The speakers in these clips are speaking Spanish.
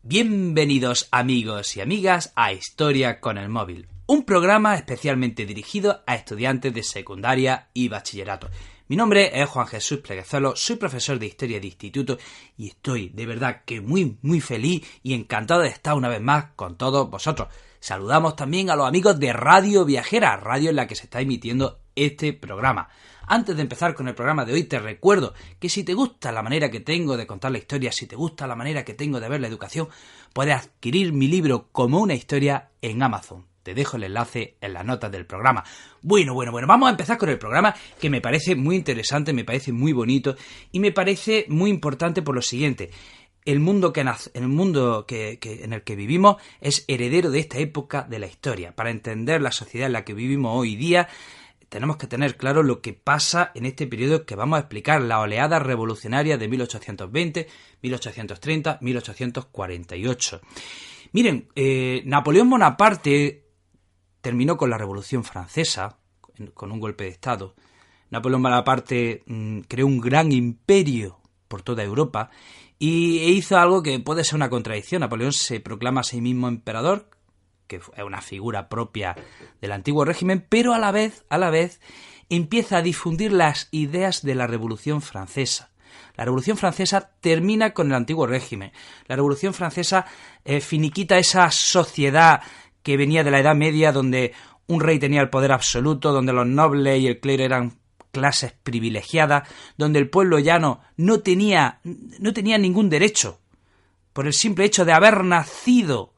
Bienvenidos amigos y amigas a Historia con el Móvil, un programa especialmente dirigido a estudiantes de secundaria y bachillerato. Mi nombre es Juan Jesús Pleguezuelo, soy profesor de Historia de Instituto y estoy de verdad que muy feliz y encantado de estar una vez más con todos vosotros. Saludamos también a los amigos de Radio Viajera, radio en la que se está emitiendo este programa. Antes de empezar con el programa de hoy, te recuerdo que si te gusta la manera que tengo de contar la historia, si te gusta la manera que tengo de ver la educación, puedes adquirir mi libro Como una historia en Amazon. Te dejo el enlace en las notas del programa. Bueno, vamos a empezar con el programa, que me parece muy interesante, me parece muy bonito y me parece muy importante por lo siguiente. El mundo en el que vivimos es heredero de esta época de la historia. Para entender la sociedad en la que vivimos hoy día, tenemos que tener claro lo que pasa en este periodo que vamos a explicar, la oleada revolucionaria de 1820, 1830, 1848. Miren, Napoleón Bonaparte terminó con la Revolución Francesa, con un golpe de Estado. Napoleón Bonaparte creó un gran imperio por toda Europa y hizo algo que puede ser una contradicción. Napoleón se proclama a sí mismo emperador, que es una figura propia del antiguo régimen, pero a la vez empieza a difundir las ideas de la Revolución Francesa. La Revolución Francesa termina con el antiguo régimen. La Revolución Francesa finiquita esa sociedad que venía de la Edad Media, donde un rey tenía el poder absoluto, donde los nobles y el clero eran clases privilegiadas, donde el pueblo llano no tenía ningún derecho. Por el simple hecho de haber nacido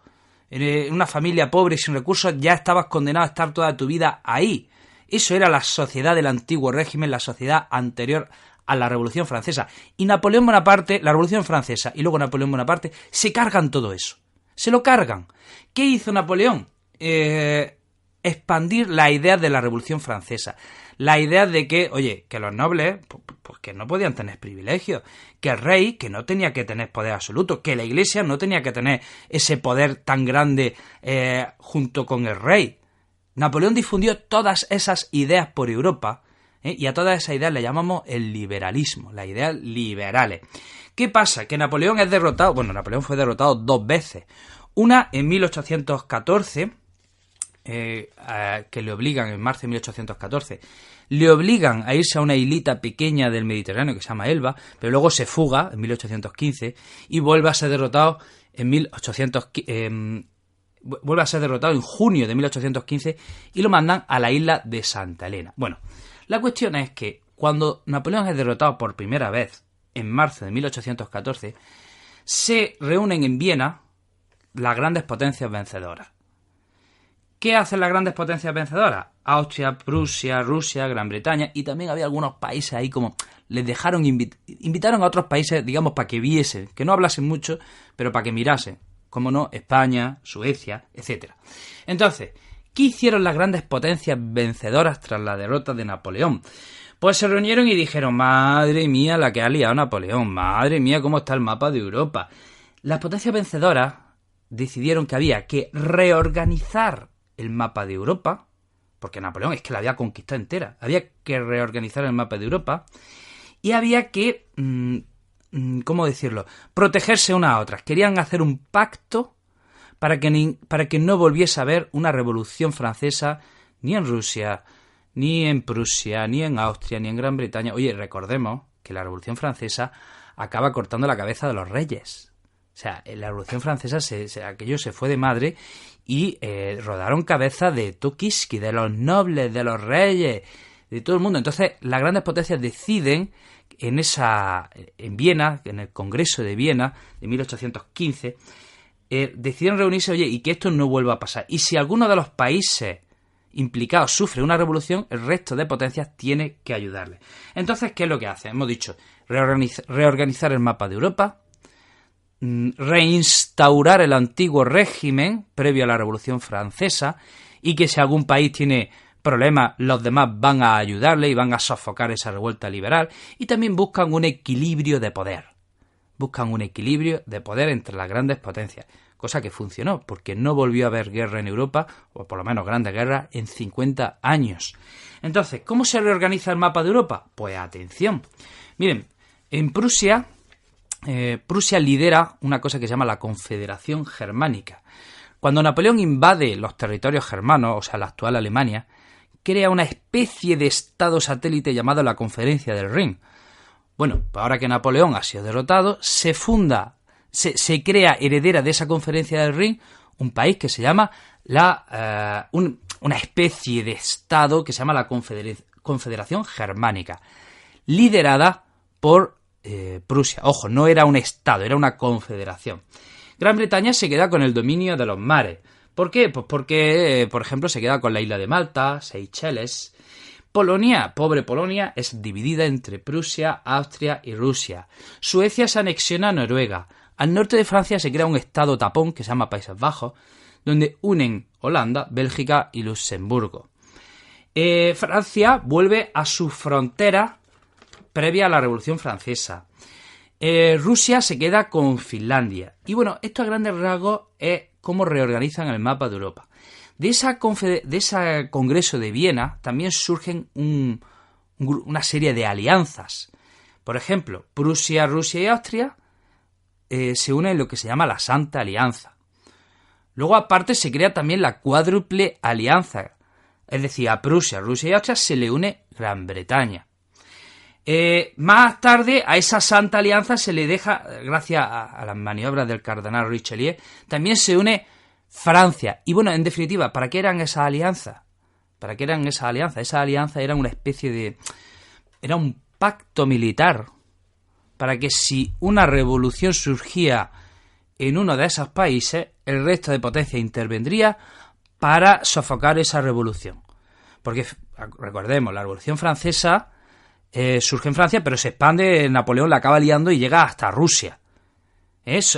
en una familia pobre y sin recursos, ya estabas condenado a estar toda tu vida ahí. Eso era la sociedad del antiguo régimen, la sociedad anterior a la Revolución Francesa. Y Napoleón Bonaparte, la Revolución Francesa y luego Napoleón Bonaparte, se cargan todo eso. Se lo cargan. ¿Qué hizo Napoleón? Expandir la idea de la Revolución Francesa. La idea de que, que los nobles, pues que no podían tener privilegios, que el rey, que no tenía que tener poder absoluto, que la iglesia no tenía que tener ese poder tan grande junto con el rey. Napoleón difundió todas esas ideas por Europa, y a todas esas ideas le llamamos el liberalismo, las ideas liberales. ¿Qué pasa? Que Napoleón es derrotado, Napoleón fue derrotado dos veces. Una en 1814, que le obligan, en marzo de 1814, le obligan a irse a una islita pequeña del Mediterráneo que se llama Elba, pero luego se fuga en 1815 y vuelve a ser derrotado vuelve a ser derrotado en junio de 1815 y lo mandan a la isla de Santa Elena. Bueno, la cuestión es que cuando Napoleón es derrotado por primera vez en marzo de 1814, se reúnen en Viena las grandes potencias vencedoras. ¿Qué hacen las grandes potencias vencedoras? Austria, Prusia, Rusia, Gran Bretaña, y también había algunos países ahí como les dejaron, invitaron a otros países, digamos, para que viesen, que no hablasen mucho, pero para que mirasen, como no, España, Suecia, etc. Entonces, ¿qué hicieron las grandes potencias vencedoras tras la derrota de Napoleón? Pues se reunieron y dijeron, madre mía la que ha liado Napoleón, madre mía cómo está el mapa de Europa. Las potencias vencedoras decidieron que había que reorganizar el mapa de Europa, porque Napoleón es que la había conquistado entera, había que reorganizar el mapa de Europa y había que, ¿cómo decirlo?, protegerse unas a otras. Querían hacer un pacto para que no volviese a haber una revolución francesa ni en Rusia, ni en Prusia, ni en Austria, ni en Gran Bretaña. Oye, recordemos que la Revolución Francesa acaba cortando la cabeza de los reyes. O sea, en la Revolución Francesa aquello se fue de madre y rodaron cabezas de Tukiski, de los nobles, de los reyes, de todo el mundo. Entonces, las grandes potencias deciden en Viena, en el Congreso de Viena de 1815, decidieron reunirse, y que esto no vuelva a pasar. Y si alguno de los países implicados sufre una revolución, el resto de potencias tiene que ayudarle. Entonces, ¿qué es lo que hace? Hemos dicho, reorganizar el mapa de Europa, reinstaurar el antiguo régimen previo a la Revolución Francesa, y que si algún país tiene problemas, los demás van a ayudarle y van a sofocar esa revuelta liberal, y también buscan un equilibrio de poder. Buscan un equilibrio de poder entre las grandes potencias, cosa que funcionó, porque no volvió a haber guerra en Europa, o por lo menos grandes guerras, en 50 años. Entonces, ¿cómo se reorganiza el mapa de Europa? Pues atención. Miren, en Prusia Prusia lidera una cosa que se llama la Confederación Germánica. Cuando Napoleón invade los territorios germanos, o sea, la actual Alemania, crea una especie de estado satélite llamado la Conferencia del Rin. Bueno, pues ahora que Napoleón ha sido derrotado, se crea heredera de esa Conferencia del Rin un país que se llama una especie de estado que se llama la Confederación Germánica, liderada por Prusia. Ojo, no era un estado, era una confederación. Gran Bretaña se queda con el dominio de los mares. ¿Por qué? Pues porque, por ejemplo, se queda con la isla de Malta, Seychelles. Polonia, pobre Polonia, es dividida entre Prusia, Austria y Rusia. Suecia se anexiona a Noruega. Al norte de Francia se crea un estado tapón que se llama Países Bajos, donde unen Holanda, Bélgica y Luxemburgo. Francia vuelve a su frontera previa a la Revolución Francesa. Rusia se queda con Finlandia. Y bueno, esto a grandes rasgos es cómo reorganizan el mapa de Europa. De ese Congreso de Viena también surgen una serie de alianzas. Por ejemplo, Prusia, Rusia y Austria se unen en lo que se llama la Santa Alianza. Luego, aparte, se crea también la Cuádruple Alianza. Es decir, a Prusia, Rusia y Austria se le une Gran Bretaña. Más tarde, a esa Santa Alianza se le deja, gracias a las maniobras del cardenal Richelieu, también se une Francia. Y bueno, en definitiva, ¿para qué eran esas alianzas? ¿Para qué eran esas alianzas? Esas alianzas eran una especie de... Era un pacto militar para que si una revolución surgía en uno de esos países, el resto de potencias intervendría para sofocar esa revolución. Porque, recordemos, la Revolución Francesa surge en Francia, pero se expande, Napoleón la acaba liando y llega hasta Rusia.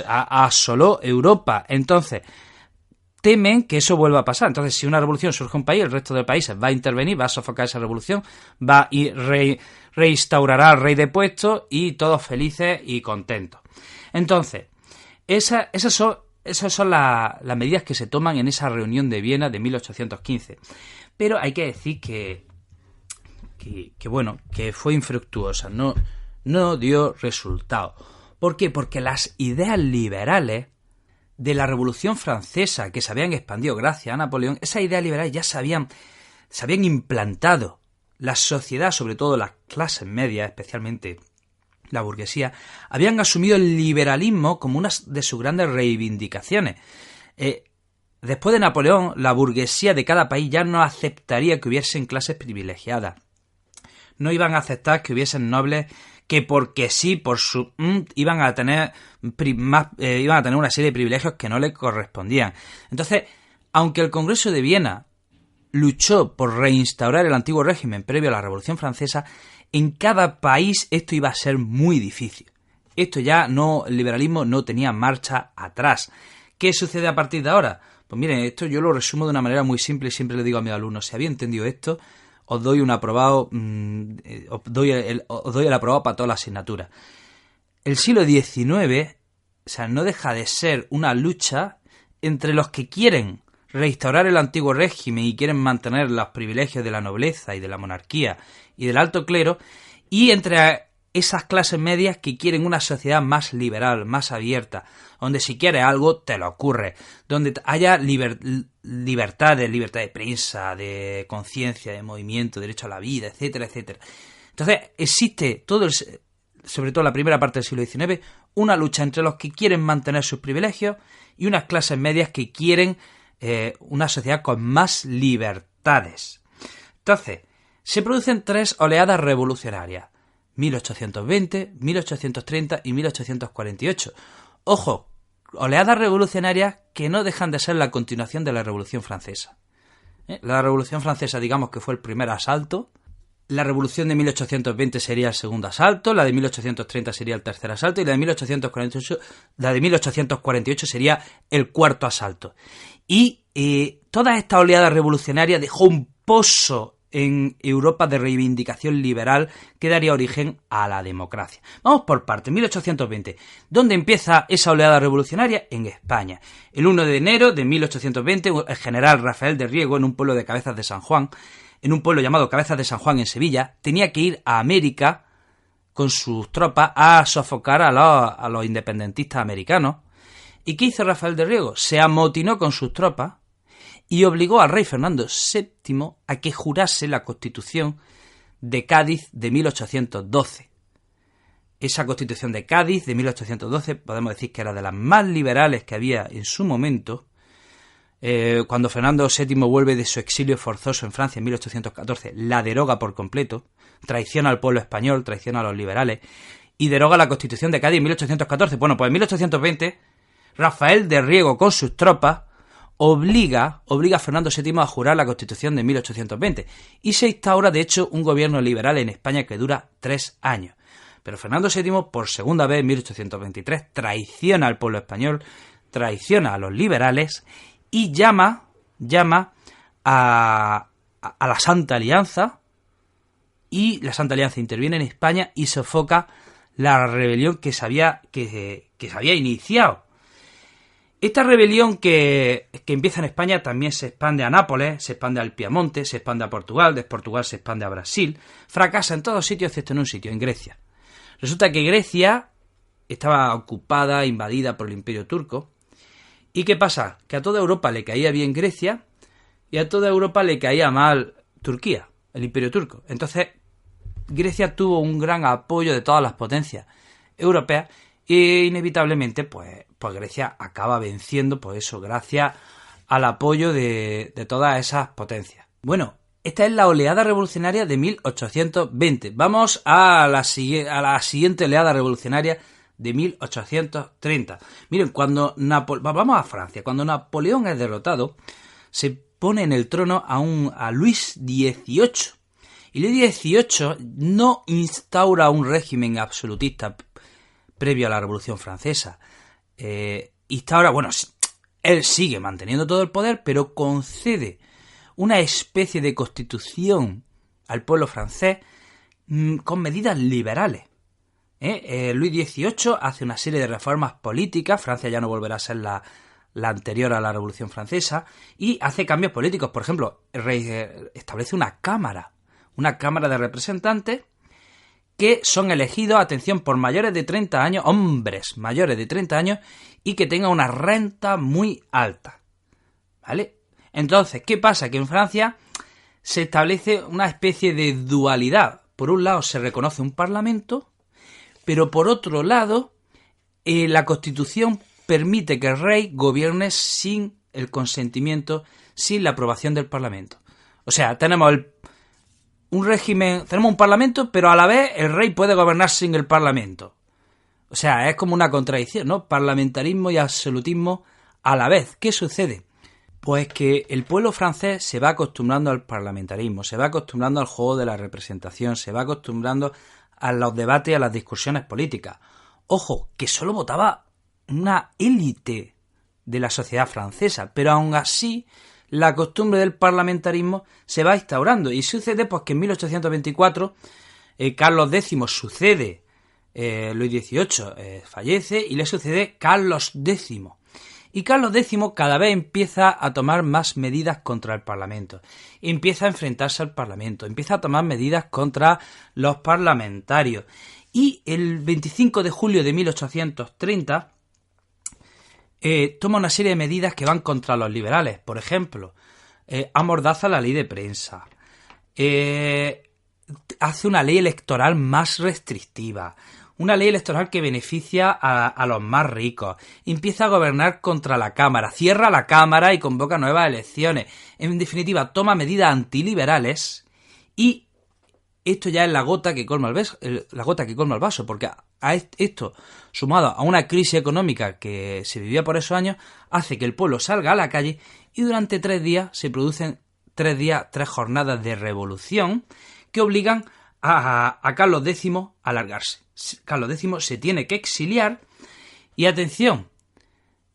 Asoló Europa. Entonces, temen que eso vuelva a pasar. Entonces, si una revolución surge en un país, el resto de países va a intervenir, va a sofocar esa revolución, va y reinstaurará al rey de puesto y todos felices y contentos. Entonces, esas son las medidas que se toman en esa reunión de Viena de 1815. Pero hay que decir que fue infructuosa, no dio resultado. ¿Por qué? Porque las ideas liberales de la Revolución Francesa, que se habían expandido gracias a Napoleón, esas ideas liberales ya se habían implantado. La sociedad, sobre todo las clases medias, especialmente la burguesía, habían asumido el liberalismo como una de sus grandes reivindicaciones. Después de Napoleón, la burguesía de cada país ya no aceptaría que hubiesen clases privilegiadas. No iban a aceptar que hubiesen nobles que porque sí, por su iban a tener una serie de privilegios que no les correspondían. Entonces, aunque el Congreso de Viena luchó por reinstaurar el antiguo régimen previo a la Revolución Francesa, en cada país esto iba a ser muy difícil. El liberalismo no tenía marcha atrás. ¿Qué sucede a partir de ahora? Pues miren, esto yo lo resumo de una manera muy simple y siempre le digo a mis alumnos, si habéis entendido esto, os doy un aprobado, os doy el aprobado para todas las asignaturas. El siglo XIX, no deja de ser una lucha entre los que quieren reinstaurar el antiguo régimen y quieren mantener los privilegios de la nobleza y de la monarquía y del alto clero, y entre esas clases medias que quieren una sociedad más liberal, más abierta, donde si quieres algo te lo ocurre, donde haya libertad de prensa, de conciencia, de movimiento, derecho a la vida, etcétera, etcétera. Entonces existe sobre todo la primera parte del siglo XIX, una lucha entre los que quieren mantener sus privilegios y unas clases medias que quieren una sociedad con más libertades. Entonces, se producen 3 oleadas revolucionarias: 1820, 1830 y 1848. Ojo, oleadas revolucionarias que no dejan de ser la continuación de la Revolución Francesa. La Revolución Francesa, digamos que fue el primer asalto. La Revolución de 1820 sería el segundo asalto, la de 1830 sería el tercer asalto y la de 1848 sería el cuarto asalto. Y toda esta oleada revolucionaria dejó un pozo en Europa de reivindicación liberal que daría origen a la democracia. Vamos por partes. 1820. ¿Dónde empieza esa oleada revolucionaria? En España. El 1 de enero de 1820, el general Rafael de Riego, en un pueblo de Cabezas de San Juan, en un pueblo llamado Cabezas de San Juan en Sevilla, tenía que ir a América con sus tropas a sofocar a los independentistas americanos. ¿Y qué hizo Rafael de Riego? Se amotinó con sus tropas y obligó al rey Fernando VII a que jurase la Constitución de Cádiz de 1812. Esa Constitución de Cádiz de 1812 podemos decir que era de las más liberales que había en su momento. Cuando Fernando VII vuelve de su exilio forzoso en Francia en 1814, la deroga por completo, traiciona al pueblo español, traiciona a los liberales y deroga la Constitución de Cádiz en 1814. Bueno, pues en 1820 Rafael de Riego con sus tropas obliga a Fernando VII a jurar la Constitución de 1820 y se instaura de hecho un gobierno liberal en España que dura 3 años. Pero Fernando VII por segunda vez en 1823 traiciona al pueblo español, traiciona a los liberales y llama a la Santa Alianza, y la Santa Alianza interviene en España y sofoca la rebelión que se había iniciado. Esta rebelión que empieza en España también se expande a Nápoles, se expande al Piamonte, se expande a Portugal, desde Portugal se expande a Brasil, fracasa en todos sitios excepto en un sitio, en Grecia. Resulta que Grecia estaba ocupada, invadida por el Imperio Turco. ¿Y qué pasa? Que a toda Europa le caía bien Grecia y a toda Europa le caía mal Turquía, el Imperio Turco. Entonces, Grecia tuvo un gran apoyo de todas las potencias europeas e inevitablemente, pues Grecia acaba venciendo, pues eso, gracias al apoyo de todas esas potencias. Bueno, esta es la oleada revolucionaria de 1820. Vamos a la siguiente oleada revolucionaria de 1830. Miren, vamos a Francia. Cuando Napoleón es derrotado, se pone en el trono a Luis XVIII. Y Luis XVIII no instaura un régimen absolutista previo a la Revolución Francesa. Él sigue manteniendo todo el poder, pero concede una especie de constitución al pueblo francés con medidas liberales. Luis XVIII hace una serie de reformas políticas, Francia ya no volverá a ser la anterior a la Revolución Francesa, y hace cambios políticos. Por ejemplo, el rey establece una cámara de representantes que son elegidos, atención, por mayores de 30 años, hombres mayores de 30 años, y que tengan una renta muy alta. ¿Vale? Entonces, ¿qué pasa? Que en Francia se establece una especie de dualidad. Por un lado se reconoce un parlamento, pero por otro lado, la Constitución permite que el rey gobierne sin el consentimiento, sin la aprobación del parlamento. O sea, tenemos un parlamento, pero a la vez el rey puede gobernar sin el parlamento. O sea, es como una contradicción, ¿no? Parlamentarismo y absolutismo a la vez. ¿Qué sucede? Pues que el pueblo francés se va acostumbrando al parlamentarismo, se va acostumbrando al juego de la representación, se va acostumbrando a los debates y a las discusiones políticas. Ojo, que solo votaba una élite de la sociedad francesa, pero aún así la costumbre del parlamentarismo se va instaurando. Y sucede pues que en 1824 Carlos X sucede, Luis XVIII fallece y le sucede Carlos X. Y Carlos X cada vez empieza a tomar más medidas contra el Parlamento. Empieza a enfrentarse al Parlamento, empieza a tomar medidas contra los parlamentarios. Y el 25 de julio de 1830 toma una serie de medidas que van contra los liberales. Por ejemplo, amordaza la ley de prensa, hace una ley electoral más restrictiva, una ley electoral que beneficia a los más ricos, empieza a gobernar contra la Cámara, cierra la Cámara y convoca nuevas elecciones. En definitiva, toma medidas antiliberales y esto ya es la gota que colma el vaso, porque a esto, sumado a una crisis económica que se vivía por esos años, hace que el pueblo salga a la calle y durante 3 días se producen 3 jornadas de revolución que obligan a Carlos X a largarse. Carlos X se tiene que exiliar y atención,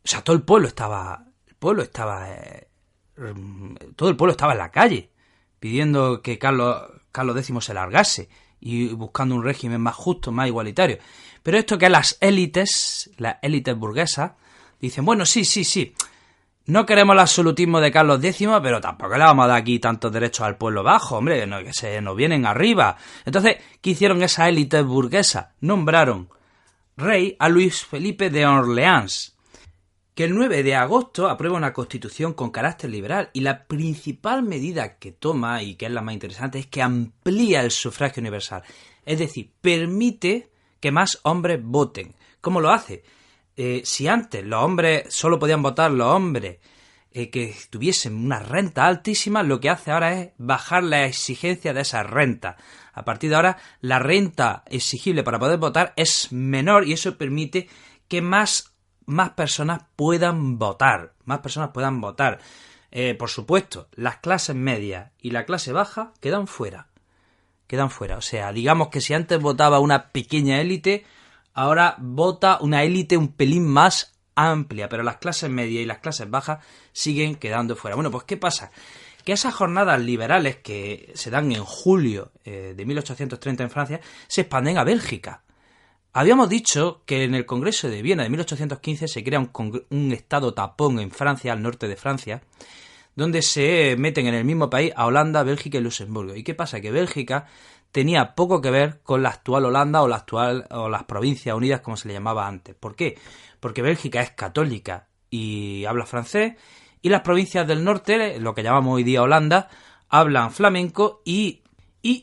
o sea, todo el pueblo estaba en la calle pidiendo que Carlos X se largase y buscando un régimen más justo, más igualitario. Pero esto que las élites burguesas dicen, bueno, sí, No queremos el absolutismo de Carlos X, pero tampoco le vamos a dar aquí tantos derechos al pueblo bajo, hombre, no, que se nos vienen arriba. Entonces, ¿qué hicieron esas élites burguesas? Nombraron rey a Luis Felipe de Orleans, que el 9 de agosto aprueba una constitución con carácter liberal, y la principal medida que toma, y que es la más interesante, es que amplía el sufragio universal. Es decir, permite que más hombres voten. ¿Cómo lo hace? Si antes los hombres solo podían votar los hombres que tuviesen una renta altísima, lo que hace ahora es bajar la exigencia de esa renta. A partir de ahora, la renta exigible para poder votar es menor, y eso permite que más personas puedan votar. Por supuesto, las clases medias y la clase baja quedan fuera. O sea, digamos que si antes votaba una pequeña élite, ahora vota una élite un pelín más amplia, pero las clases medias y las clases bajas siguen quedando fuera. Bueno, pues ¿qué pasa? Que esas jornadas liberales que se dan en julio de 1830 en Francia se expanden a Bélgica. Habíamos dicho que en el Congreso de Viena de 1815 se crea un estado tapón en Francia, al norte de Francia, donde se meten en el mismo país a Holanda, Bélgica y Luxemburgo. ¿Y qué pasa? Que Bélgica tenía poco que ver con la actual Holanda o las Provincias Unidas, como se le llamaba antes. ¿Por qué? Porque Bélgica es católica y habla francés, y las provincias del norte, lo que llamamos hoy día Holanda, hablan flamenco y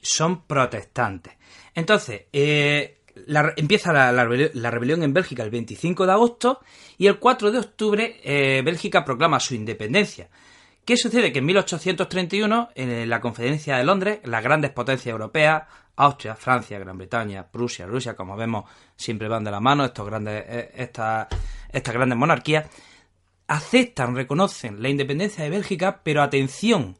son protestantes. Entonces, empieza la rebelión en Bélgica el 25 de agosto, y el 4 de octubre Bélgica proclama su independencia. ¿Qué sucede? Que en 1831, en la Conferencia de Londres, las grandes potencias europeas, Austria, Francia, Gran Bretaña, Prusia, Rusia, como vemos, siempre van de la mano estas grandes monarquías, reconocen la independencia de Bélgica, pero atención,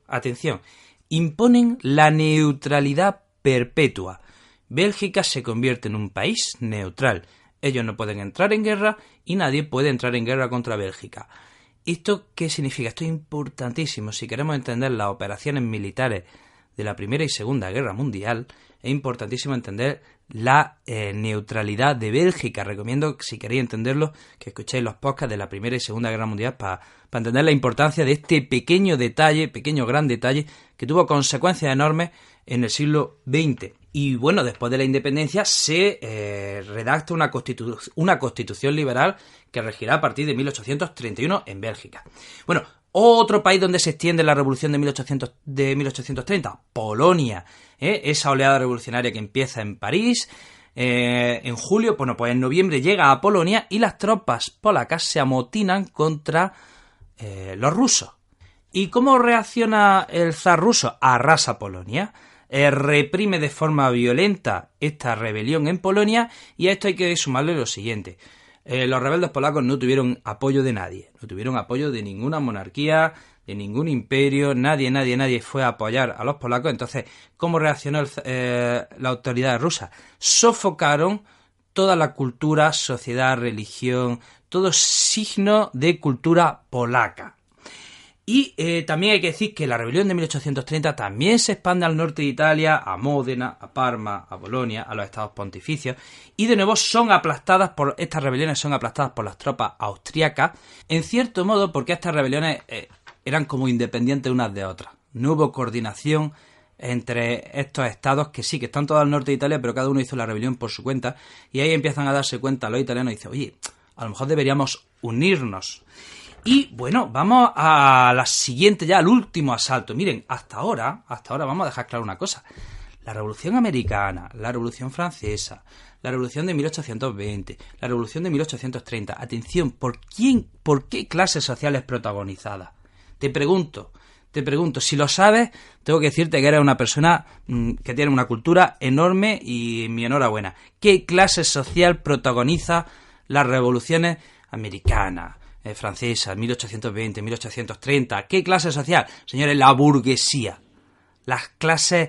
imponen la neutralidad perpetua. Bélgica se convierte en un país neutral. Ellos no pueden entrar en guerra y nadie puede entrar en guerra contra Bélgica. ¿Esto qué significa? Esto es importantísimo. Si queremos entender las operaciones militares de la Primera y Segunda Guerra Mundial, es importantísimo entender la neutralidad de Bélgica. Recomiendo, si queréis entenderlo, que escuchéis los podcasts de la Primera y Segunda Guerra Mundial para entender la importancia de este gran detalle, que tuvo consecuencias enormes en el siglo XX. Y bueno, después de la independencia se redacta una constitución liberal que regirá a partir de 1831 en Bélgica. Bueno, otro país donde se extiende la revolución de 1830, Polonia. Esa oleada revolucionaria que empieza en París en julio, pues en noviembre llega a Polonia, y las tropas polacas se amotinan contra los rusos. ¿Y cómo reacciona el zar ruso? Arrasa Polonia. Reprime de forma violenta esta rebelión en Polonia, y a esto hay que sumarle lo siguiente. Los rebeldes polacos no tuvieron apoyo de nadie, no tuvieron apoyo de ninguna monarquía, de ningún imperio, nadie fue a apoyar a los polacos. Entonces, ¿cómo reaccionó la autoridad rusa? Sofocaron toda la cultura, sociedad, religión, todo signo de cultura polaca. Y también hay que decir que la rebelión de 1830 también se expande al norte de Italia, a Módena, a Parma, a Bolonia, a los estados pontificios, y de nuevo estas rebeliones son aplastadas por las tropas austriacas, en cierto modo porque estas rebeliones eran como independientes unas de otras. No hubo coordinación entre estos estados que sí, que están todos al norte de Italia, pero cada uno hizo la rebelión por su cuenta, y ahí empiezan a darse cuenta los italianos y dicen, oye, a lo mejor deberíamos unirnos. Y bueno, vamos a la siguiente, ya al último asalto. Miren, hasta ahora vamos a dejar claro una cosa. La Revolución Americana, la Revolución Francesa, la Revolución de 1820, la Revolución de 1830. Atención, ¿por qué clases sociales protagonizadas? Te pregunto, si lo sabes, tengo que decirte que eres una persona que tiene una cultura enorme, y mi enhorabuena. ¿Qué clase social protagoniza las revoluciones americanas, francesas, 1820, 1830? ¿Qué clase social? Señores, la burguesía. Las clases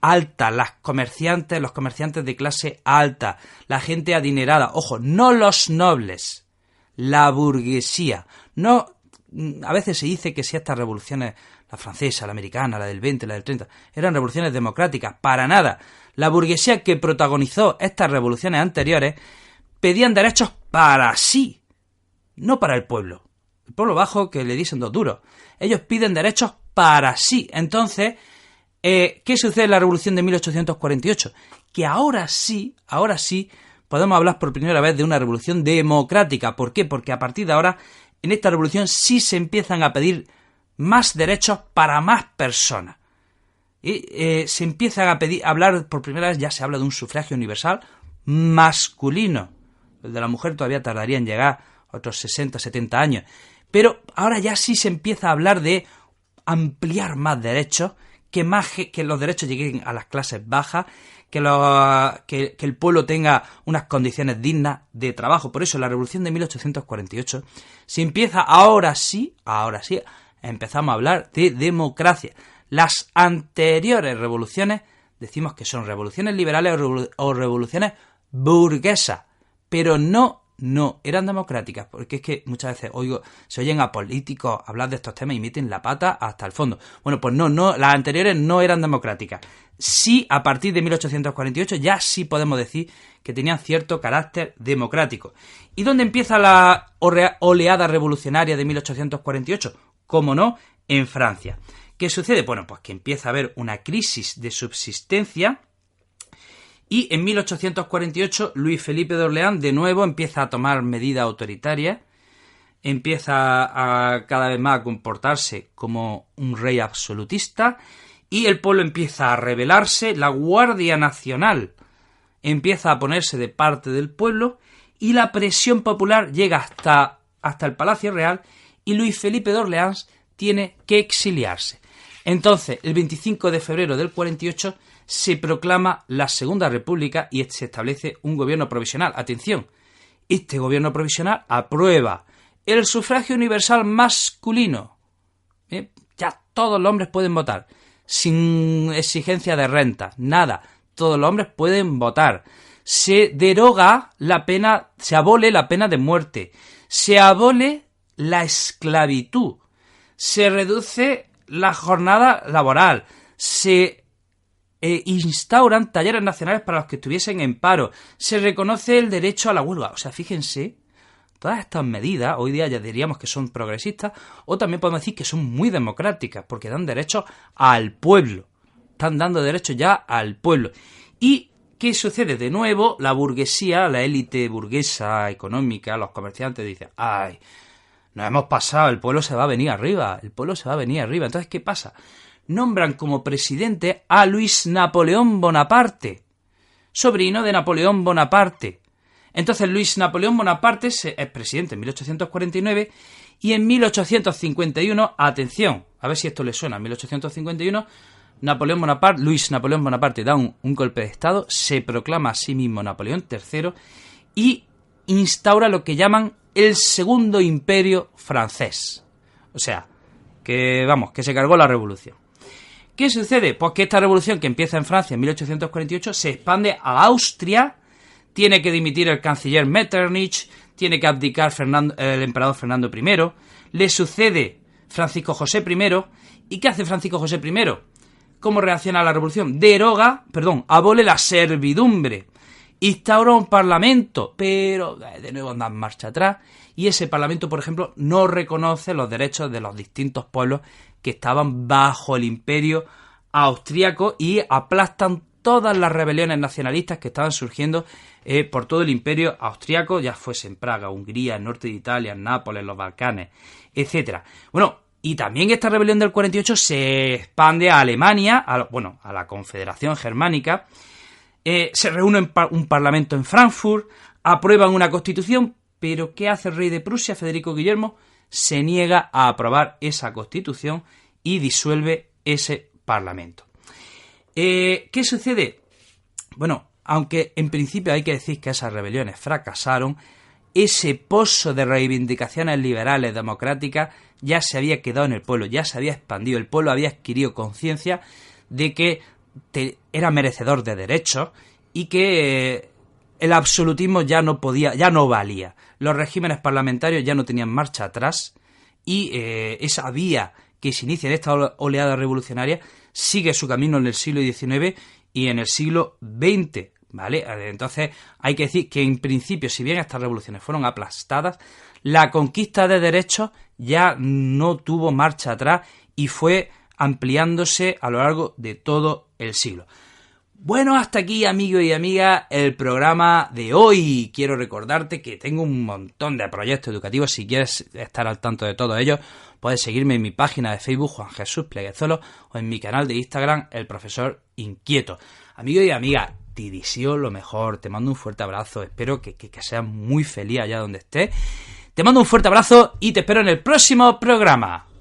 altas, los comerciantes de clase alta, la gente adinerada. Ojo, no los nobles, la burguesía. No, a veces se dice que si estas revoluciones, la francesa, la americana, la del 20, la del 30, eran revoluciones democráticas. Para nada. La burguesía que protagonizó estas revoluciones anteriores pedían derechos para sí, no para el pueblo. el pueblo bajo que le dicen 2 duros. Ellos piden derechos para sí. Entonces, ¿qué sucede en la Revolución de 1848? Que ahora sí podemos hablar por primera vez de una revolución democrática. ¿Por qué? Porque a partir de ahora, en esta revolución sí se empiezan a pedir más derechos para más personas. Y se empiezan a hablar por primera vez, ya se habla de un sufragio universal masculino. El de la mujer todavía tardaría en llegar otros 60, 70 años. Pero ahora ya sí se empieza a hablar de ampliar más derechos, que los derechos lleguen a las clases bajas, que el pueblo tenga unas condiciones dignas de trabajo. Por eso en la Revolución de 1848 se empieza ahora sí, empezamos a hablar de democracia. Las anteriores revoluciones decimos que son revoluciones liberales o revoluciones burguesas, pero no eran democráticas, porque es que muchas veces se oyen a políticos hablar de estos temas y meten la pata hasta el fondo. Bueno, pues no, las anteriores no eran democráticas. Sí, a partir de 1848 ya sí podemos decir que tenían cierto carácter democrático. ¿Y dónde empieza la oleada revolucionaria de 1848? ¿Cómo no? En Francia. ¿Qué sucede? Bueno, pues que empieza a haber una crisis de subsistencia. Y en 1848 Luis Felipe de Orleans de nuevo empieza a tomar medidas autoritarias, empieza a cada vez más a comportarse como un rey absolutista y el pueblo empieza a rebelarse, la Guardia Nacional empieza a ponerse de parte del pueblo y la presión popular llega hasta el Palacio Real y Luis Felipe de Orleans tiene que exiliarse. Entonces, el 25 de febrero del 48 se proclama la Segunda República y se establece un gobierno provisional. Atención, este gobierno provisional aprueba el sufragio universal masculino. Ya todos los hombres pueden votar, sin exigencia de renta, nada. Todos los hombres pueden votar. Se deroga la pena, se abole la pena de muerte, se abole la esclavitud, se reduce la jornada laboral, se instauran talleres nacionales para los que estuviesen en paro, se reconoce el derecho a la huelga. O sea, fíjense, todas estas medidas hoy día ya diríamos que son progresistas o también podemos decir que son muy democráticas porque dan derechos al pueblo. Están dando derechos ya al pueblo. ¿Y qué sucede? De nuevo, la burguesía, la élite burguesa económica, los comerciantes dicen, ¡ay! Nos hemos pasado, el pueblo se va a venir arriba, Entonces, ¿qué pasa? Nombran como presidente a Luis Napoleón Bonaparte, sobrino de Napoleón Bonaparte. Entonces Luis Napoleón Bonaparte es presidente en 1849 y en 1851, atención, a ver si esto le suena, en 1851 Luis Napoleón Bonaparte da un golpe de estado, se proclama a sí mismo Napoleón III y instaura lo que llaman el Segundo Imperio francés. O sea, que se cargó la revolución. ¿Qué sucede? Pues que esta revolución que empieza en Francia en 1848 se expande a Austria, tiene que dimitir el canciller Metternich, tiene que abdicar el emperador Fernando I, le sucede Francisco José I, ¿y qué hace Francisco José I? ¿Cómo reacciona a la revolución? Abole la servidumbre, instaura un parlamento, pero de nuevo anda en marcha atrás, y ese parlamento, por ejemplo, no reconoce los derechos de los distintos pueblos que estaban bajo el imperio austríaco y aplastan todas las rebeliones nacionalistas que estaban surgiendo por todo el imperio austríaco, ya fuese en Praga, Hungría, el norte de Italia, Nápoles, los Balcanes, etcétera. Bueno, y también esta rebelión del 48 se expande a Alemania, a la Confederación Germánica, se reúne un parlamento en Frankfurt, aprueban una constitución, pero ¿qué hace el rey de Prusia, Federico Guillermo? Se niega a aprobar esa constitución y disuelve ese parlamento. ¿Qué sucede? Bueno, aunque en principio hay que decir que esas rebeliones fracasaron, ese pozo de reivindicaciones liberales democráticas ya se había quedado en el pueblo, ya se había expandido, el pueblo había adquirido conciencia de que era merecedor de derechos y que el absolutismo ya no valía. Los regímenes parlamentarios ya no tenían marcha atrás y esa vía que se inicia en esta oleada revolucionaria sigue su camino en el siglo XIX y en el siglo XX. ¿vale? Entonces hay que decir que en principio, si bien estas revoluciones fueron aplastadas, la conquista de derechos ya no tuvo marcha atrás y fue ampliándose a lo largo de todo el siglo. Bueno, hasta aquí, amigos y amigas, el programa de hoy. Quiero recordarte que tengo un montón de proyectos educativos. Si quieres estar al tanto de todos ellos, puedes seguirme en mi página de Facebook, Juan Jesús Pleguezolo, o en mi canal de Instagram, El Profesor Inquieto. Amigos y amigas, te deseo lo mejor, te mando un fuerte abrazo, espero que seas muy feliz allá donde estés. Te mando un fuerte abrazo y te espero en el próximo programa.